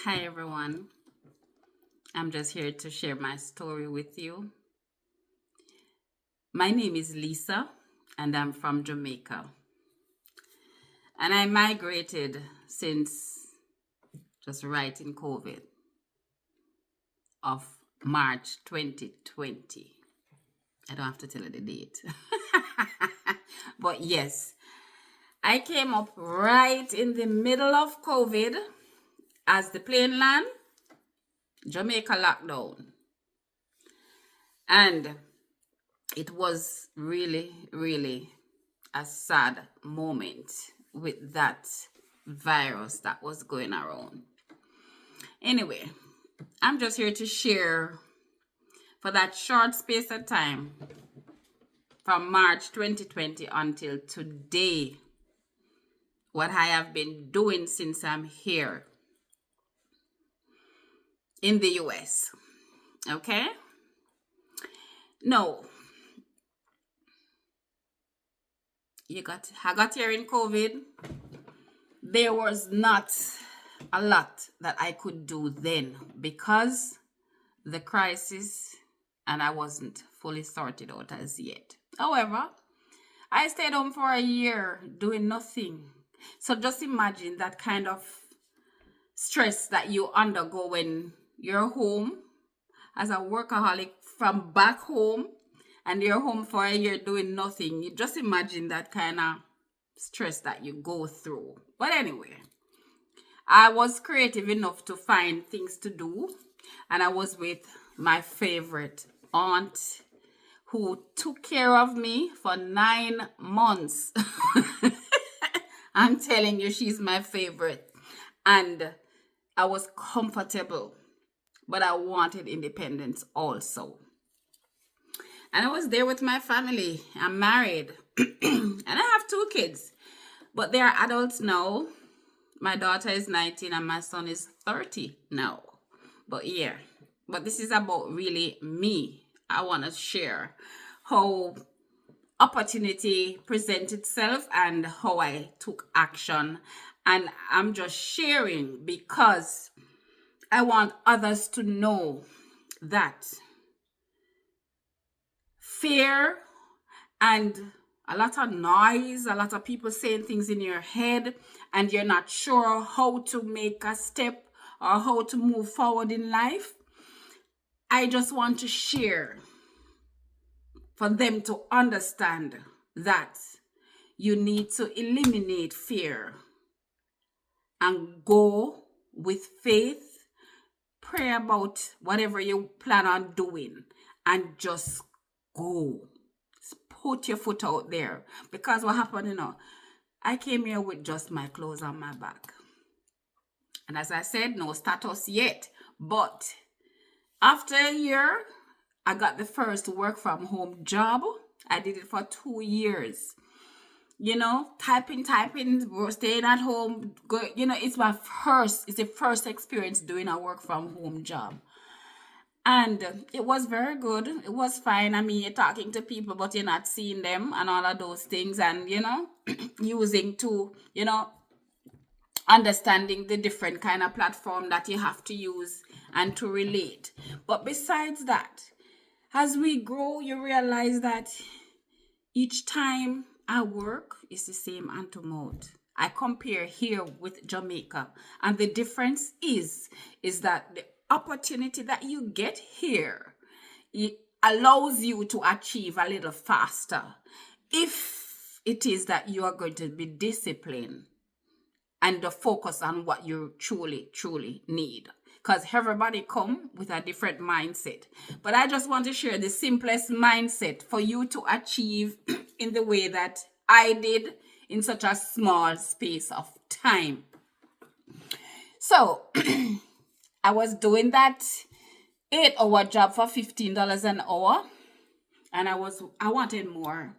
Hi everyone. I'm just here to share my story with you. My name is Lisa and I'm from Jamaica. And I migrated since just right in COVID of March 2020. I don't have to tell you the date. But yes, I came up right in the middle of COVID as the plane land, Jamaica lockdown. And it was really, really a sad moment with that virus that was going around. Anyway, I'm just here to share for that short space of time from March 2020 until today what I have been doing since I'm here in the US. Okay? No. I got here in COVID. There was not a lot that I could do then because the crisis and I wasn't fully sorted out as yet. However, I stayed home for a year doing nothing. So just imagine that kind of stress that you undergo when you're home as a workaholic from back home and you're home for a year doing nothing. You just imagine that kind of stress that you go through. But anyway, I was creative enough to find things to do, and I was with my favorite aunt who took care of me for 9 months. I'm telling you, she's my favorite. And I was comfortable, but I wanted independence also. And I was there with my family. I'm married and I have 2 kids, but they are adults now. My daughter is 19 and my son is 30 now. But this is about really me. I want to share how opportunity presents itself and how I took action. And I'm just sharing because I want others to know that fear and a lot of noise, a lot of people saying things in your head, and you're not sure how to make a step or how to move forward in life. I just want to share for them to understand that you need to eliminate fear and go with faith, pray about whatever you plan on doing, and just go. Put your foot out there. Because what happened, I came here with just my clothes on my back. And as I said, no status yet. But after a year, I got the first work from home job. I did it for 2 years. Typing, staying at home. It's the first experience doing a work from home job. And it was very good. It was fine. I mean, you're talking to people, but you're not seeing them and all of those things. And, using to, understanding the different kind of platform that you have to use and to relate. But besides that, as we grow, you realize that each time I work, it's the same hand to mouth. I compare here with Jamaica. And the difference is that the opportunity that you get here, it allows you to achieve a little faster if it is that you are going to be disciplined and the focus on what you truly need. Because everybody come with a different mindset. But I just want to share the simplest mindset for you to achieve in the way that I did in such a small space of time. So I was doing that 8-hour job for $15 an hour. And I wanted more.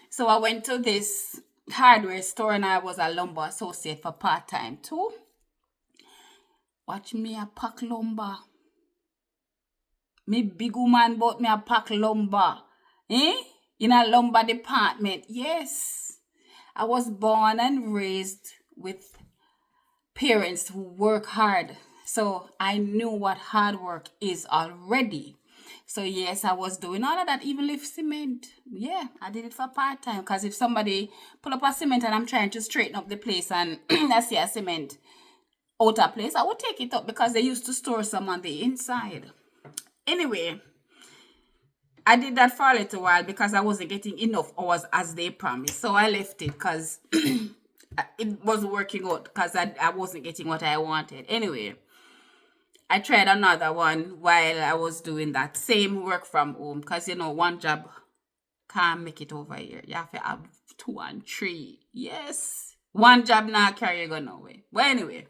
So I went to this hardware store and I was a lumber associate for part-time too. Watch me a pack lumber. Me big woman bought me a pack lumber. In a lumber department. Yes. I was born and raised with parents who work hard. So I knew what hard work is already. So yes, I was doing all of that, even lift cement. Yeah, I did it for part-time. Because if somebody pull up a cement and I'm trying to straighten up the place and I see a cement outer place, I would take it up because they used to store some on the inside. Anyway, I did that for a little while because I wasn't getting enough hours as they promised. So I left it because it wasn't working out because I wasn't getting what I wanted. Anyway, I tried another one while I was doing that same work from home because, one job can't make it over here. You have to have 2 and 3. Yes. One job now carry you go nowhere. But anyway,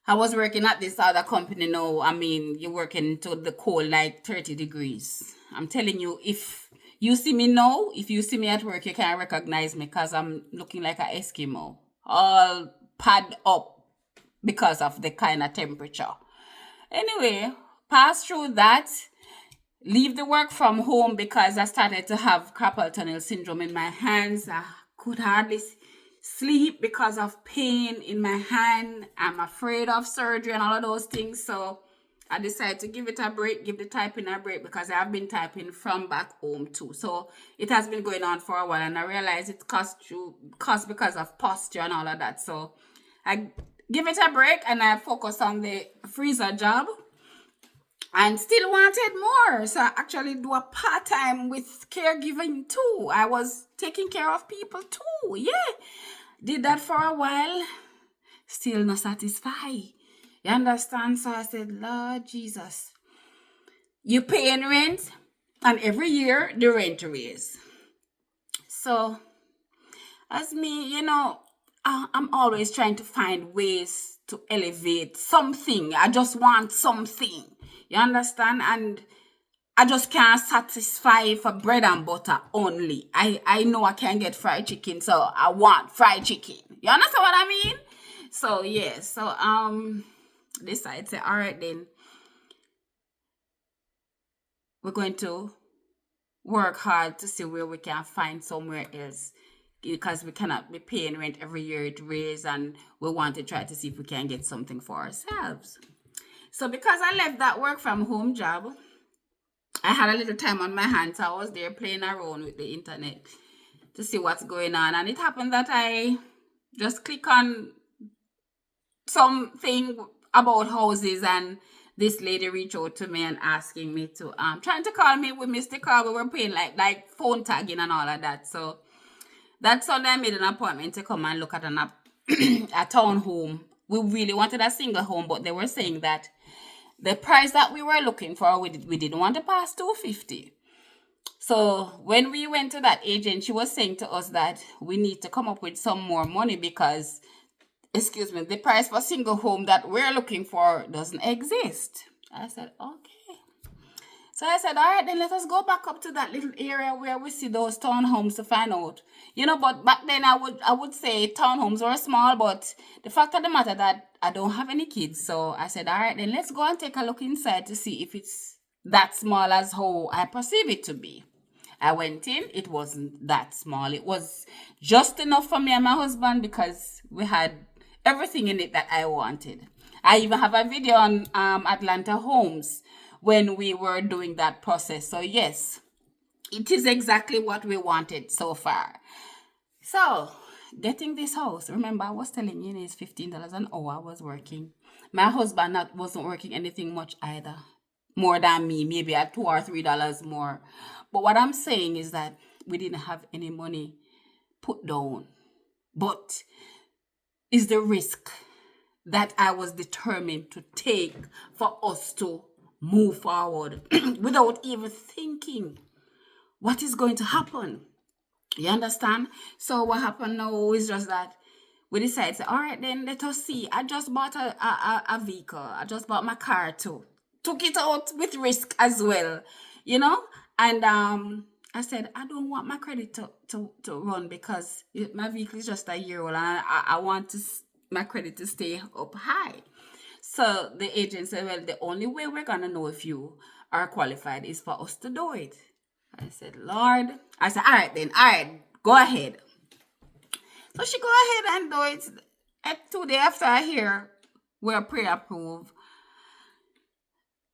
I was working at this other company now. I mean, you're working to the cold like 30 degrees. I'm telling you, if you see me now, if you see me at work, you can't recognize me because I'm looking like an Eskimo. All pad up because of the kind of temperature. Anyway, pass through that. Leave the work from home because I started to have carpal tunnel syndrome in my hands. I could hardly sleep because of pain in my hand. I'm afraid of surgery and all of those things. So I decided to give it a break, give the typing a break because I have been typing from back home too. So it has been going on for a while and I realized it cost because of posture and all of that. So I give it a break and I focused on the freezer job and still wanted more. So I actually do a part-time with caregiving too. I was taking care of people too. Yeah. Did that for a while. Still not satisfied. You understand? So I said, Lord Jesus, you paying rent and every year the rent raise. So as me, I'm always trying to find ways to elevate something. I just want something. You understand? And I just can't satisfy for bread and butter only. I know I can't get fried chicken, so I want fried chicken. You understand what I mean? So yeah, decided to say, all right then, we're going to work hard to see where we can find somewhere else because we cannot be paying rent every year it raises, and we want to try to see if we can get something for ourselves. So because I left that work from home job, I had a little time on my hands. So I was there playing around with the internet to see what's going on. And it happened that I just click on something about houses, and this lady reached out to me and asking me to trying to call me. We missed the call. We were playing like phone tagging and all of that. So that Sunday I made an appointment to come and look at a town home. We really wanted a single home, but they were saying that the price that we were looking for, we didn't want to pass $250. So when we went to that agent, she was saying to us that we need to come up with some more money because, the price for single home that we're looking for doesn't exist. I said, okay. So I said, all right, then let us go back up to that little area where we see those townhomes to find out. But back then I would say townhomes were small, but the fact of the matter that I don't have any kids. So I said, all right, then let's go and take a look inside to see if it's that small as how I perceive it to be. I went in, it wasn't that small. It was just enough for me and my husband because we had everything in it that I wanted. I even have a video on Atlanta Homes when we were doing that process. So yes, it is exactly what we wanted so far. So getting this house, remember I was telling you it's $15 an hour I was working. My husband wasn't working anything much either, more than me, maybe at $2 or $3 more. But what I'm saying is that we didn't have any money put down, but is the risk that I was determined to take for us to move forward without even thinking what is going to happen. You understand? So what happened now is just that we decided, all right, then let us see. I just bought a vehicle. I just bought my car too. Took it out with risk as well, And I said, I don't want my credit to run because my vehicle is just a year old and I want my credit to stay up high. So the agent said, well, the only way we're going to know if you are qualified is for us to do it. I said, Lord. I said, all right, then. All right, go ahead. So she go ahead and do it. And 2 days after I hear were pre-approved.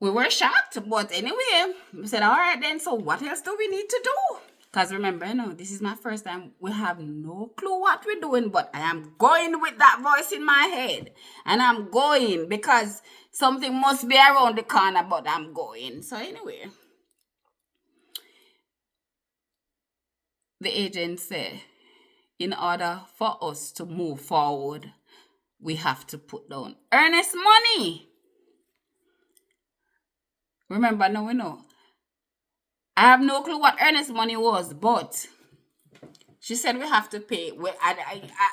We were shocked, but anyway, we said, all right then, so what else do we need to do? Because remember, this is my first time. We have no clue what we're doing, but I am going with that voice in my head. And I'm going because something must be around the corner, but I'm going. So anyway, the agent said, in order for us to move forward, we have to put down earnest money. Remember, now we know. I have no clue what earnest money was, but she said we have to pay.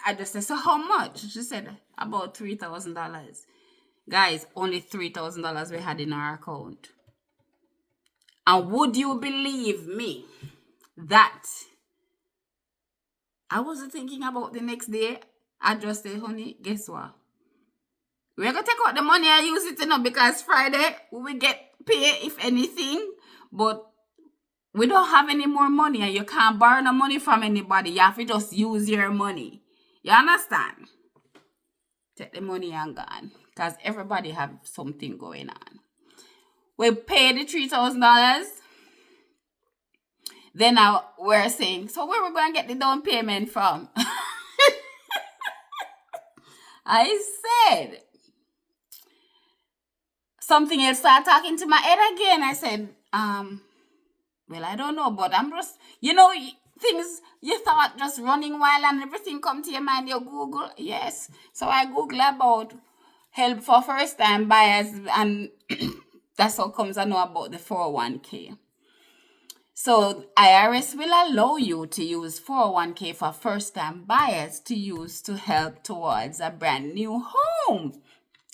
I just said, so how much? She said about $3,000. Guys, only $3,000 we had in our account. And would you believe me that I wasn't thinking about the next day? I just said, honey, guess what? We're going to take out the money and use it, because Friday we will get paid, if anything. But we don't have any more money, and you can't borrow no money from anybody. You have to just use your money. You understand? Take the money and gone. Because everybody have something going on. We paid the $3,000. Then now we're saying, so where we going to get the down payment from? I said, something else started talking to my head again. I said, well, I don't know, but I'm just, things you thought just running wild and everything come to your mind, you Google. Yes. So I Google about help for first-time buyers, and that's how comes I know about the 401k. So IRS will allow you to use 401k for first-time buyers to use to help towards a brand new home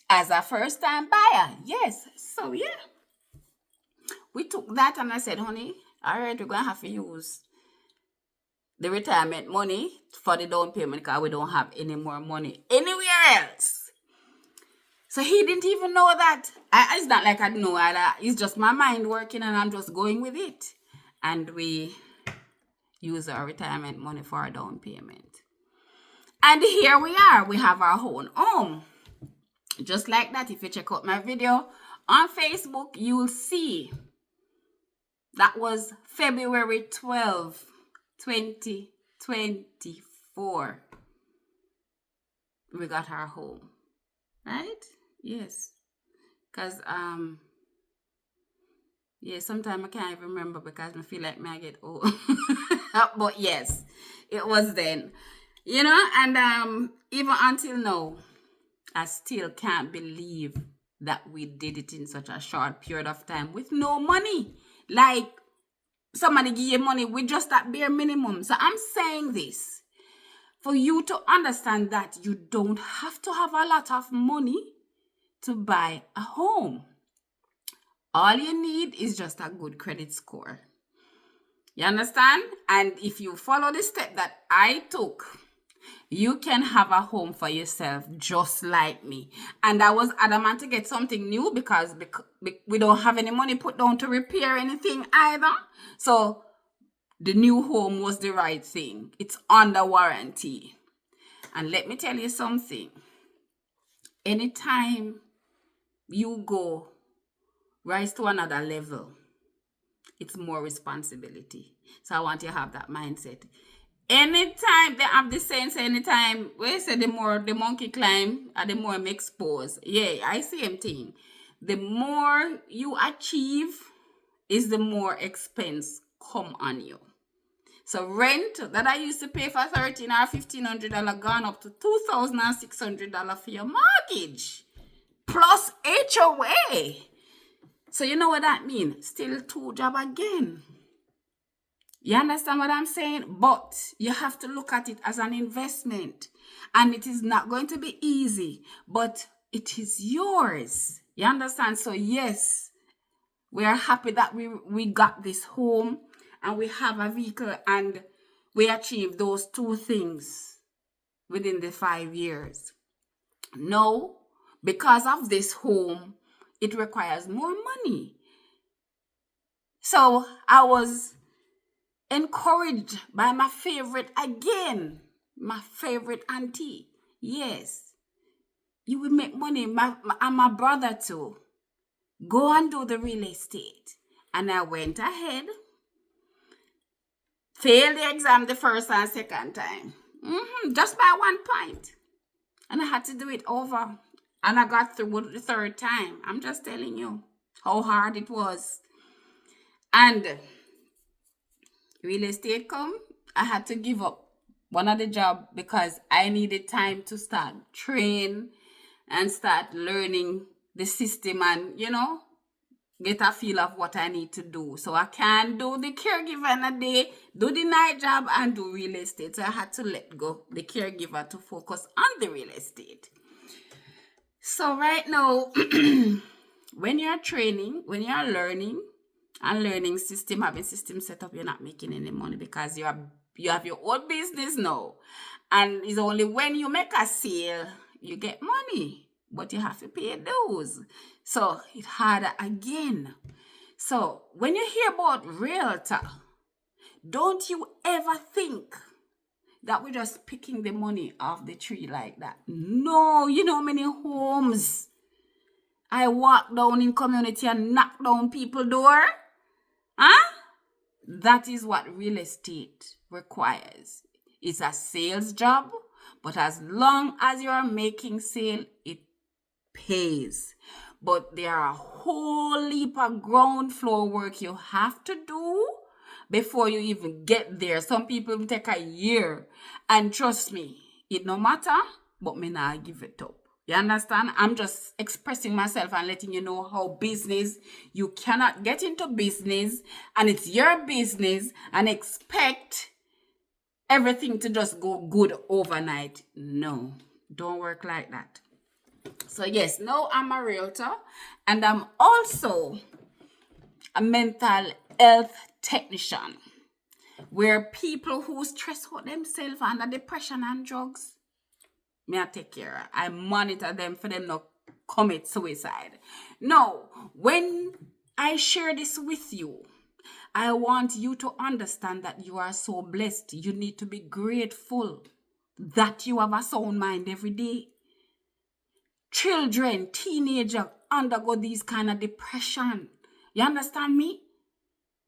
as a first-time buyer. Yes. So yeah. We took that and I said, honey, all right, we're going to have to use the retirement money for the down payment because we don't have any more money anywhere else. So he didn't even know that. It's not like I know that. It's just my mind working and I'm just going with it. And we use our retirement money for our down payment. And here we are. We have our own home. Just like that, if you check out my video on Facebook, you'll see that was February 12, 2024. We got our home. Right? Yes. Because, sometimes I can't even remember because I feel like I get old. But yes, it was then. And even until now, I still can't believe that we did it in such a short period of time with no money. Like, somebody give you money with just that bare minimum. So I'm saying this for you to understand that you don't have to have a lot of money to buy a home. All you need is just a good credit score. You understand? And if you follow the step that I took, you can have a home for yourself just like me. And I was adamant to get something new because we don't have any money put down to repair anything either. So the new home was the right thing. It's under warranty. And let me tell you something. Anytime you go rise to another level, it's more responsibility. So I want you to have that mindset. Anytime they have the sense, anytime we say the more the monkey climb, the more it expose. Yeah, I same thing. The more you achieve is the more expense come on you. So rent that I used to pay for $1,300 or $1,500 gone up to $2,600 for your mortgage. Plus HOA. So you know what that means? Still 2 jobs again. You understand what I'm saying? But you have to look at it as an investment. And it is not going to be easy, but it is yours. You understand? So yes, we are happy that we got this home and we have a vehicle and we achieved those 2 things within the 5 years. No, because of this home, it requires more money. So I was encouraged by my favorite auntie. Yes, You will make money. And my brother too. Go and do the real estate. And I went ahead, failed the exam the first and second time. Just by 1 point. And I had to do it over. And I got through the third time. I'm just telling you how hard it was. And real estate come, I had to give up one of the job because I needed time to start train and start learning the system and, get a feel of what I need to do. So I can't do the caregiver in a day, do the night job, and do real estate. So I had to let go the caregiver to focus on the real estate. So right now, when you're training, when you're learning and learning system, having system set up, you're not making any money because you have your own business now. And it's only when you make a sale, you get money. But you have to pay those. So it's harder again. So when you hear about realtor, don't you ever think that we're just picking the money off the tree like that. No, you know how many homes I walk down in community and knock down people's door? Huh? That is what real estate requires. It's a sales job, but as long as you are making sale, it pays. But there are a whole heap of ground floor work you have to do before you even get there. Some people take a year. And trust me, it no matter, but me not give it up. You understand? I'm just expressing myself and letting you know how business, you cannot get into business and it's your business and expect everything to just go good overnight. No, don't work like that. So yes, now I'm a realtor and I'm also a mental health technician where people who stress out themselves under depression and drugs, I take care. I monitor them for them not commit suicide. Now, when I share this with you, I want you to understand that you are so blessed. You need to be grateful that you have a sound mind every day. Children, teenagers undergo these kind of depression. You understand me?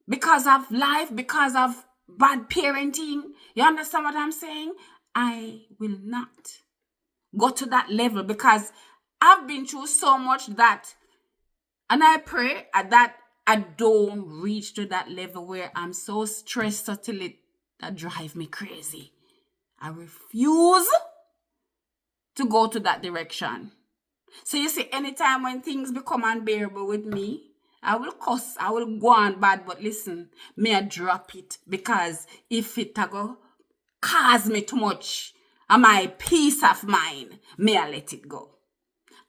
Because of life, because of bad parenting. You understand what I'm saying? I will not go to that level because I've been through so much that, and I pray that I don't reach to that level where I'm so stressed until that drive me crazy. I refuse to go to that direction. So you see, anytime when things become unbearable with me, I will cuss, I will go on bad, but listen, may I drop it because if it go cause me too much and my peace of mind, may I let it go.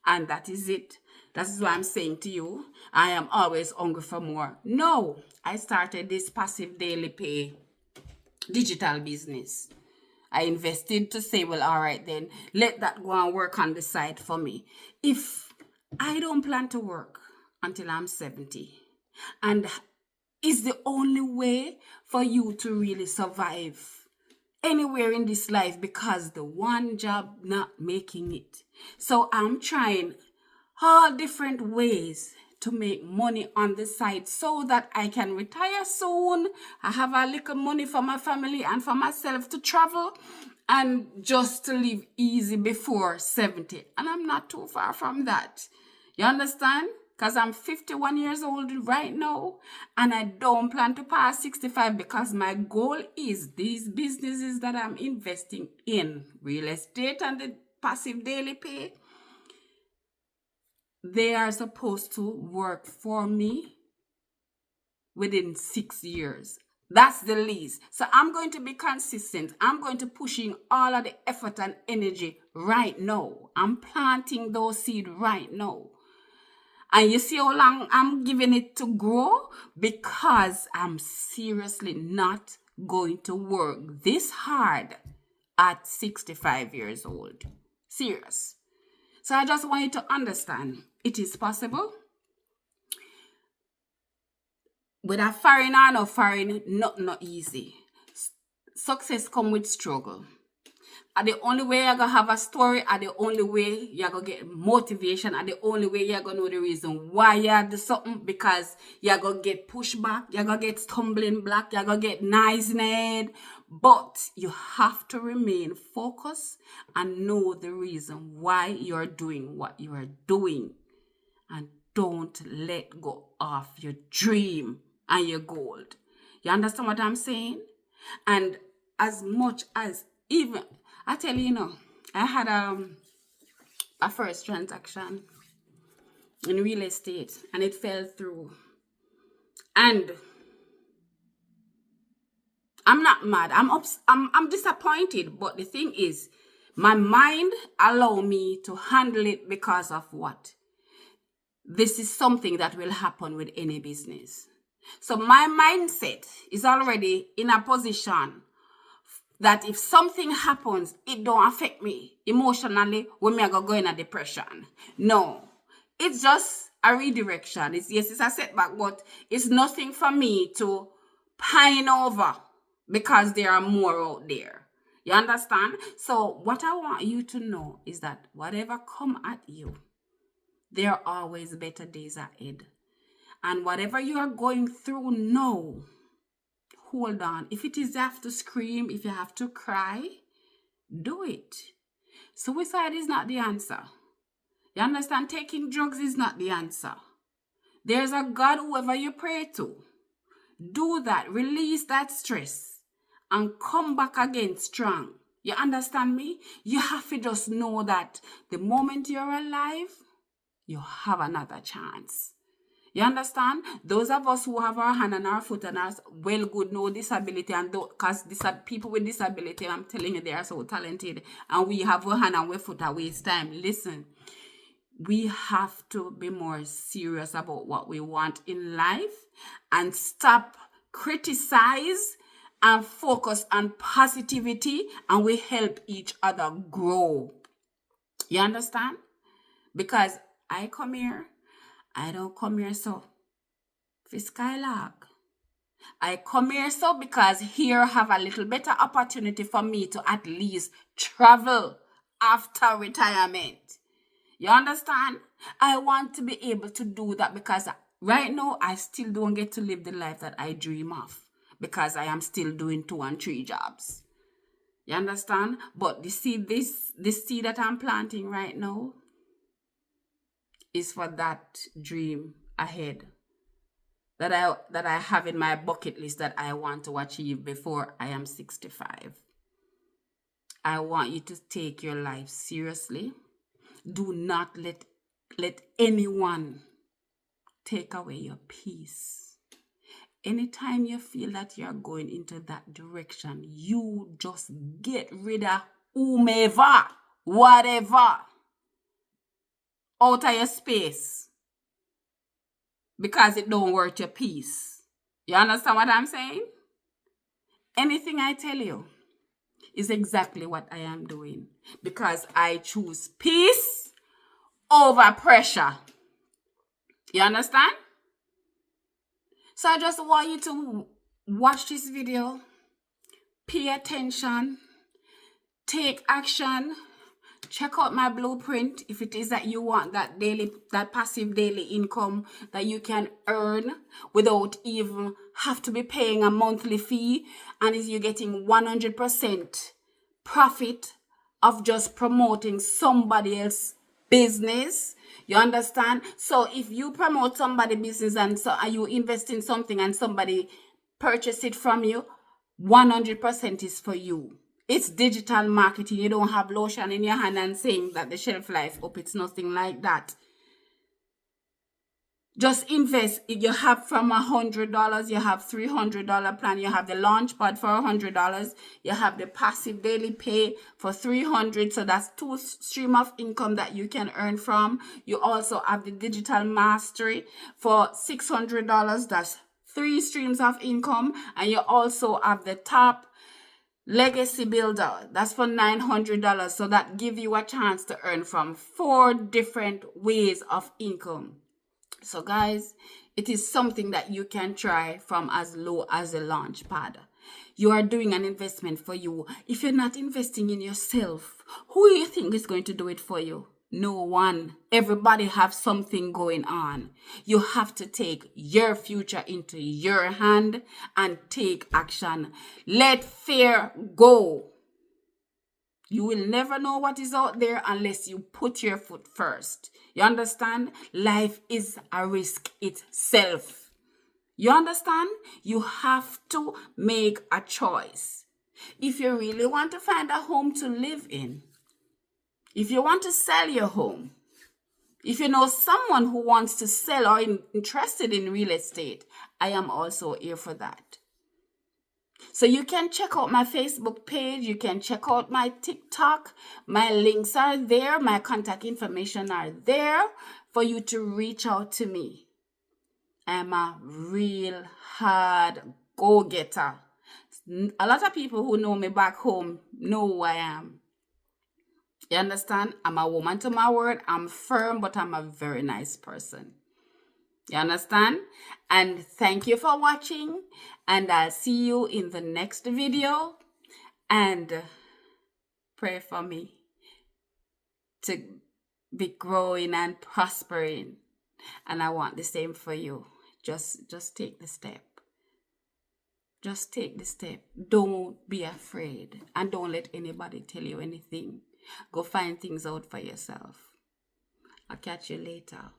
And that is it. That is what I'm saying to you. I am always hungry for more. No, I started this passive daily pay digital business. I invested to say, well, all right, then let that go and work on the side for me. If I don't plan to work until I'm 70, and it's the only way for you to really survive anywhere in this life because the one job not making it. So I'm trying all different ways to make money on the side so that I can retire soon. I have a little money for my family and for myself to travel and just to live easy before 70. And I'm not too far from that. You understand? Because I'm 51 years old right now and I don't plan to pass 65 because my goal is these businesses that I'm investing in, real estate and the passive daily pay, they are supposed to work for me within 6 years. That's the least. So I'm going to be consistent. I'm going to push in all of the effort and energy right now. I'm planting those seeds right now. And you see how long I'm giving it to grow? Because I'm seriously not going to work this hard at 65 years old. Serious. So I just want you to understand, it is possible. With a foreign or no foreign, not easy. Success comes with struggle. And the only way you're going to have a story, and the only way you're going to get motivation, and the only way you're going to know the reason why you do something, because you're going to get pushback, you're going to get stumbling block, you're going to get nice in the head. But you have to remain focused and know the reason why you're doing what you are doing. And don't let go of your dream and your goal. You understand what I'm saying? And as much as even, I tell you, I had a first transaction in real estate and it fell through. And I'm not mad. I'm disappointed. But the thing is, my mind allowed me to handle it because of what? This is something that will happen with any business. So my mindset is already in a position that if something happens, it don't affect me emotionally when I go in a depression. No, it's just a redirection. It's a setback, but it's nothing for me to pine over because there are more out there. You understand? So what I want you to know is that whatever come at you, there are always better days ahead. And whatever you are going through now, hold on. If it is you have to scream, if you have to cry, do it. Suicide is not the answer. You understand? Taking drugs is not the answer. There's a God, whoever you pray to. Do that. Release that stress and come back again strong. You understand me? You have to just know that the moment you're alive, you have another chance. You understand? Those of us who have our hand and our foot and our no disability, and because people with disability, I'm telling you, they are so talented, and we have our hand and our foot and waste time. Listen, we have to be more serious about what we want in life and stop criticize and focus on positivity, and we help each other grow. You understand? Because I come here, I don't come here so for skylark. I come here so because here I have a little better opportunity for me to at least travel after retirement. You understand? I want to be able to do that because right now I still don't get to live the life that I dream of because I am still doing 2 and 3 jobs. You understand? But this seed that I'm planting right now is for that dream ahead that I have in my bucket list that I want to achieve before I am 65. I want you to take your life seriously. Do not let anyone take away your peace. Anytime you feel that you're going into that direction, you just get rid of whomever, whatever, out of your space because it don't worth your peace. You understand what I'm saying? Anything I tell you is exactly what I am doing because I choose peace over pressure. You understand? So I just want you to watch this video, pay attention, take action. Check out my blueprint if it is that you want that passive daily income that you can earn without even have to be paying a monthly fee, and is you getting 100% profit of just promoting somebody else's business. You understand? So if you promote somebody's business and so you invest in something and somebody purchase it from you, 100% is for you. It's digital marketing. You don't have lotion in your hand and saying that the shelf life up. It's nothing like that. Just invest. You have from $100, you have $300 plan. You have the launch pad for $100. You have the passive daily pay for $300. So that's 2 streams of income that you can earn from. You also have the digital mastery for $600. That's 3 streams of income. And you also have the top legacy builder, that's for $900. So that gives you a chance to earn from 4 different ways of income. So guys, it is something that you can try from as low as a launch pad. You are doing an investment for you. If you're not investing in yourself, who do you think is going to do it for you? No one. Everybody have something going on. You have to take your future into your hand and take action. Let fear go. You will never know what is out there unless you put your foot first. You understand? Life is a risk itself. You understand? You have to make a choice. If you really want to find a home to live in, if you want to sell your home, if you know someone who wants to sell or interested in real estate, I am also here for that. So you can check out my Facebook page. You can check out my TikTok. My links are there. My contact information are there for you to reach out to me. I'm a real hard go-getter. A lot of people who know me back home know who I am. You understand? I'm a woman to my word. I'm firm, but I'm a very nice person. You understand? And thank you for watching. And I'll see you in the next video. And pray for me to be growing and prospering. And I want the same for you. Just take the step. Just take the step. Don't be afraid. And don't let anybody tell you anything. Go find things out for yourself. I'll catch you later.